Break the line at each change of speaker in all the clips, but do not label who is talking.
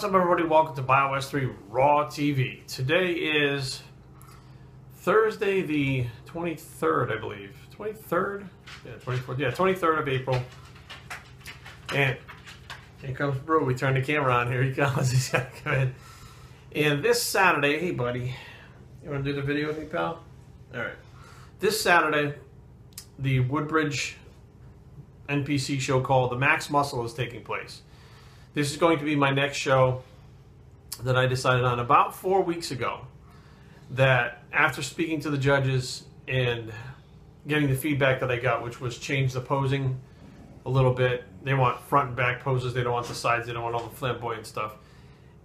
What's up, everybody? Welcome to Bios3 Raw TV. Today is Thursday the 23rd, I believe. 23rd? Yeah, 24th. Yeah, 23rd of April. And here comes Brew. We turn the camera on. Here he comes. He's got to come in. And this Saturday, hey, buddy. You want to do the video with me, pal? All right. This Saturday, the Woodbridge NPC show called The MaxMuscle is taking place. This is going to be my next show that I decided on about 4 weeks ago, that after speaking to the judges and getting the feedback that I got, which was change the posing a little bit. They want front and back poses. They don't want the sides. They don't want all the flamboyant stuff.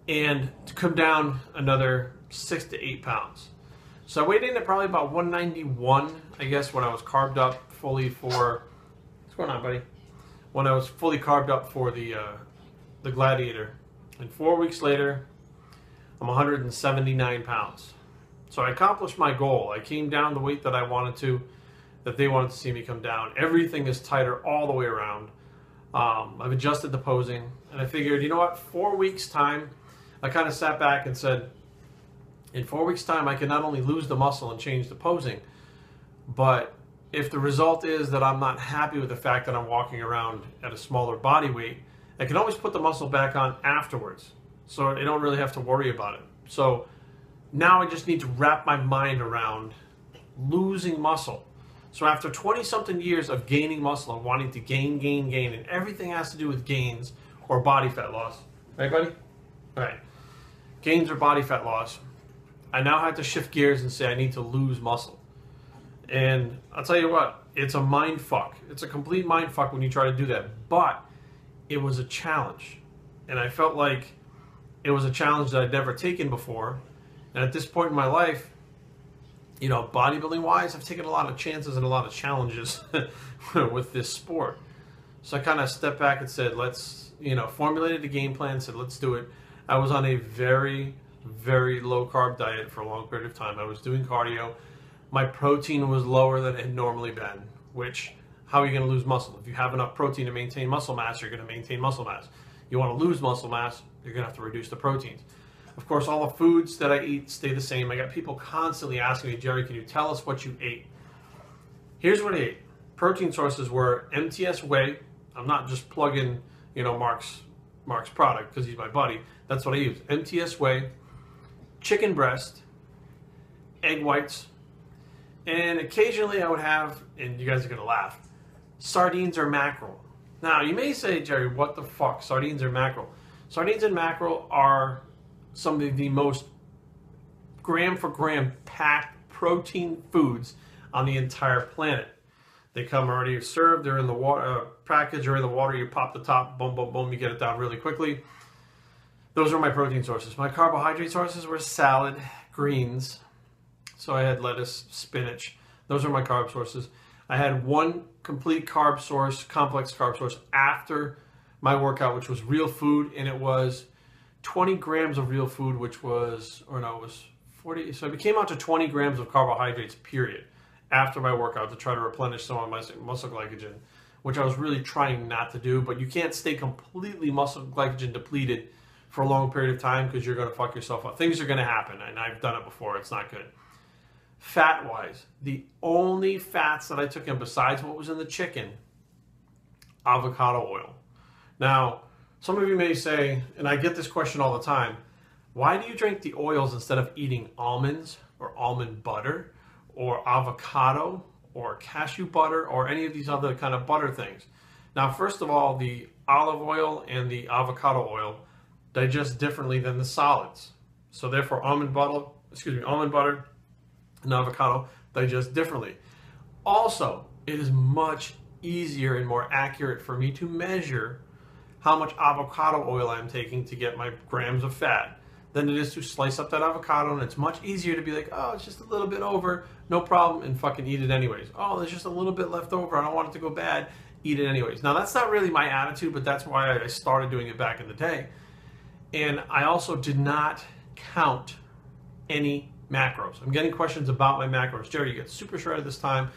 And to come down another 6 to 8 pounds. So I weighed in at probably about 191, I guess, when I was carved up fully for... What's going on, buddy? When I was fully carved up for the Gladiator. And 4 weeks later, I'm 179 pounds. So I accomplished my goal. I came down the weight that I wanted to, that they wanted to see me come down. Everything is tighter all the way around. I've adjusted the posing, and I figured, you know what, 4 weeks time, I kind of sat back and said, in 4 weeks time, I can not only lose the muscle and change the posing, but if the result is that I'm not happy with the fact that I'm walking around at a smaller body weight, I can always put the muscle back on afterwards, so I don't really have to worry about it. So now I just need to wrap my mind around losing muscle. So after 20-something years of gaining muscle and wanting to gain, and everything has to do with gains or body fat loss, right, buddy? All right, gains or body fat loss, I now have to shift gears and say I need to lose muscle. And I'll tell you what, it's a mind fuck. It's a complete mind fuck when you try to do that, but it was a challenge, and I felt like it was a challenge that I'd never taken before. And at this point in my life, you know, bodybuilding wise, I've taken a lot of chances and a lot of challenges with this sport. So I kind of stepped back and said, let's, you know, formulated a game plan, said, let's do it. I was on a very, very low carb diet for a long period of time. I was doing cardio. My protein was lower than it had normally been, which, how are you going to lose muscle? If you have enough protein to maintain muscle mass, you're going to maintain muscle mass. You want to lose muscle mass, you're going to have to reduce the proteins. Of course, all the foods that I eat stay the same. I got people constantly asking me, Jerry, can you tell us what you ate? Here's what I ate. Protein sources were MTS whey. I'm not just plugging, you know, Mark's product because he's my buddy. That's what I use. MTS whey, chicken breast, egg whites, and occasionally I would have, and you guys are going to laugh, sardines or mackerel. Now, you may say, Jerry, what the fuck? Sardines or mackerel? Sardines and mackerel are some of the most gram for gram packed protein foods on the entire planet. They come already served. They're in the water package or in the water. You pop the top, boom, boom, boom. You get it down really quickly. Those are my protein sources. My carbohydrate sources were salad, greens. So I had lettuce, spinach. Those are my carb sources. I had one complete carb source, complex carb source after my workout, which was real food, and it was 20 grams of real food, which was, or no, it was 40. So it came out to 20 grams of carbohydrates, period, after my workout to try to replenish some of my muscle glycogen, which I was really trying not to do. But you can't stay completely muscle glycogen depleted for a long period of time because you're going to fuck yourself up. Things are going to happen, and I've done it before. It's not good. Fat-wise, the only fats that I took in besides what was in the chicken, avocado oil. Now, some of you may say, and I get this question all the time, why do you drink the oils instead of eating almonds or almond butter or avocado or cashew butter or any of these other kind of butter things? Now, first of all, the olive oil and the avocado oil digest differently than the solids. So therefore, almond butter and avocado digest differently. Also, it is much easier and more accurate for me to measure how much avocado oil I'm taking to get my grams of fat than it is to slice up that avocado, and it's much easier to be like, oh, it's just a little bit over, no problem, and fucking eat it anyways. Oh, there's just a little bit left over, I don't want it to go bad, eat it anyways. Now, that's not really my attitude, but that's why I started doing it back in the day. And I also did not count any macros. I'm getting questions about my macros. Jerry, you get super shredded this time.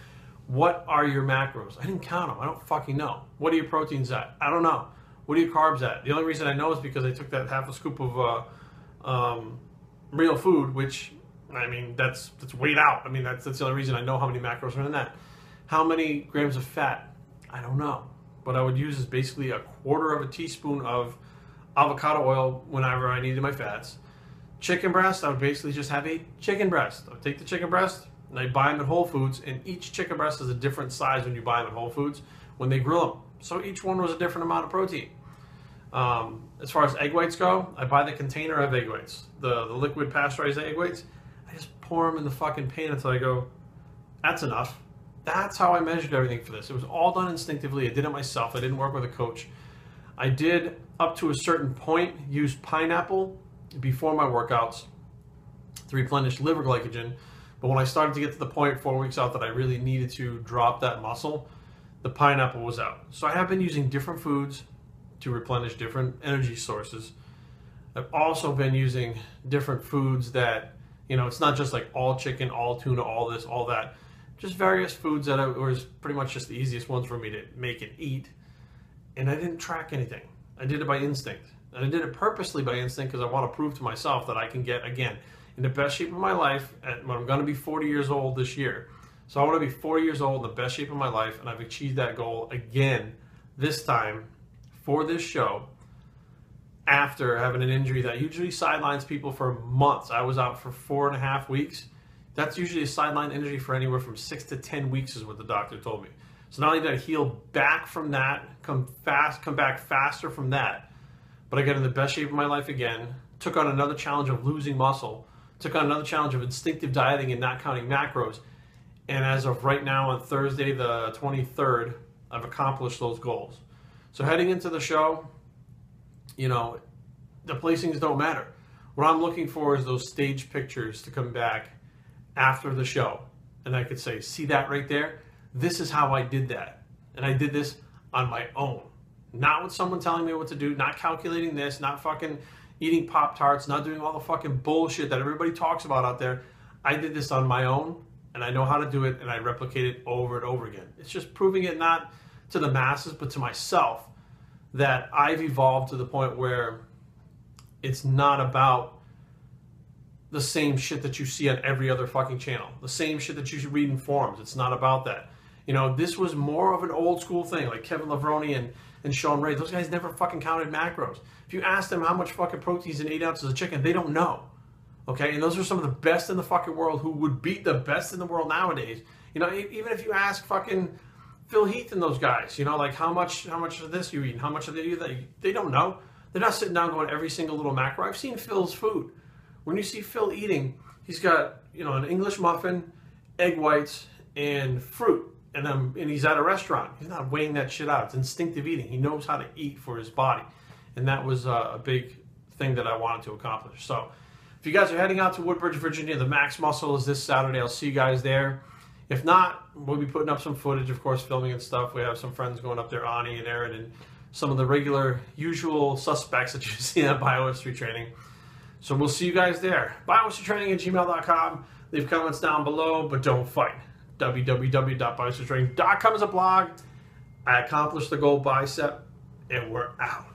What are your macros? I didn't count them. I don't fucking know. What are your proteins at? I don't know. what are your carbs at? The only reason I know is because I took that half a scoop of real food, which, I mean, that's weighed out. I mean, that's the only reason I know how many macros are in that. How many grams of fat? I don't know. What I would use is basically 1/4 teaspoon of avocado oil whenever I needed my fats. Chicken breast, I would basically just have a chicken breast. I would take the chicken breast and I buy them at Whole Foods, and each chicken breast is a different size when you buy them at Whole Foods when they grill them. So each one was a different amount of protein. As far as egg whites go, I buy the container of egg whites, the liquid pasteurized egg whites. I just pour them in the fucking pan until I go, that's enough. That's how I measured everything for this. It was all done instinctively. I did it myself. I didn't work with a coach. I did, up to a certain point, use pineapple before my workouts to replenish liver glycogen. But when I started to get to the point 4 weeks out that I really needed to drop that muscle, the pineapple was out. So I have been using different foods to replenish different energy sources. I've also been using different foods that, you know, it's not just like all chicken, all tuna, all this, all that. Just various foods that was pretty much just the easiest ones for me to make and eat. And I didn't track anything. I did it by instinct. And I did it purposely by instinct because I want to prove to myself that I can get, again, in the best shape of my life when I'm going to be 40 years old this year. So I want to be 40 years old in the best shape of my life, and I've achieved that goal again this time for this show after having an injury that usually sidelines people for months. I was out for 4.5 weeks. That's usually a sideline injury for anywhere from 6 to 10 weeks is what the doctor told me. So not only did I heal back from that, come back faster from that, but I got in the best shape of my life again, took on another challenge of losing muscle, took on another challenge of instinctive dieting and not counting macros. And as of right now, on Thursday the 23rd, I've accomplished those goals. So heading into the show, you know, the placings don't matter. What I'm looking for is those stage pictures to come back after the show. And I could say, see that right there? This is how I did that. And I did this on my own. Not with someone telling me what to do, not calculating this, not fucking eating Pop-Tarts, not doing all the fucking bullshit that everybody talks about out there. I did this on my own, and I know how to do it, and I replicate it over and over again. It's just proving it not to the masses, but to myself, that I've evolved to the point where it's not about the same shit that you see on every other fucking channel, the same shit that you should read in forums. It's not about that. You know, this was more of an old school thing, like Kevin Levrone and Sean Ray. Those guys never fucking counted macros. If you ask them how much fucking protein is in 8 ounces of chicken, they don't know. Okay, and those are some of the best in the fucking world who would beat the best in the world nowadays. You know, even if you ask fucking Phil Heath and those guys, you know, like how much of this you eat, how much of that, they don't know. They're not sitting down going every single little macro. I've seen Phil's food. When you see Phil eating, he's got, you know, an English muffin, egg whites, and fruit. And he's at a restaurant. He's not weighing that shit out. It's instinctive eating. He knows how to eat for his body. And that was a big thing that I wanted to accomplish. So if you guys are heading out to Woodbridge, Virginia, the MaxMuscle is this Saturday. I'll see you guys there. If not, we'll be putting up some footage, of course, filming and stuff. We have some friends going up there, Ani and Aaron, and some of the regular, usual suspects that you see at Bios3 training. So we'll see you guys there. Bios3training@gmail.com. Leave comments down below, but don't fight. www.bios3training.com is a blog. I accomplished the goal bicep, and we're out.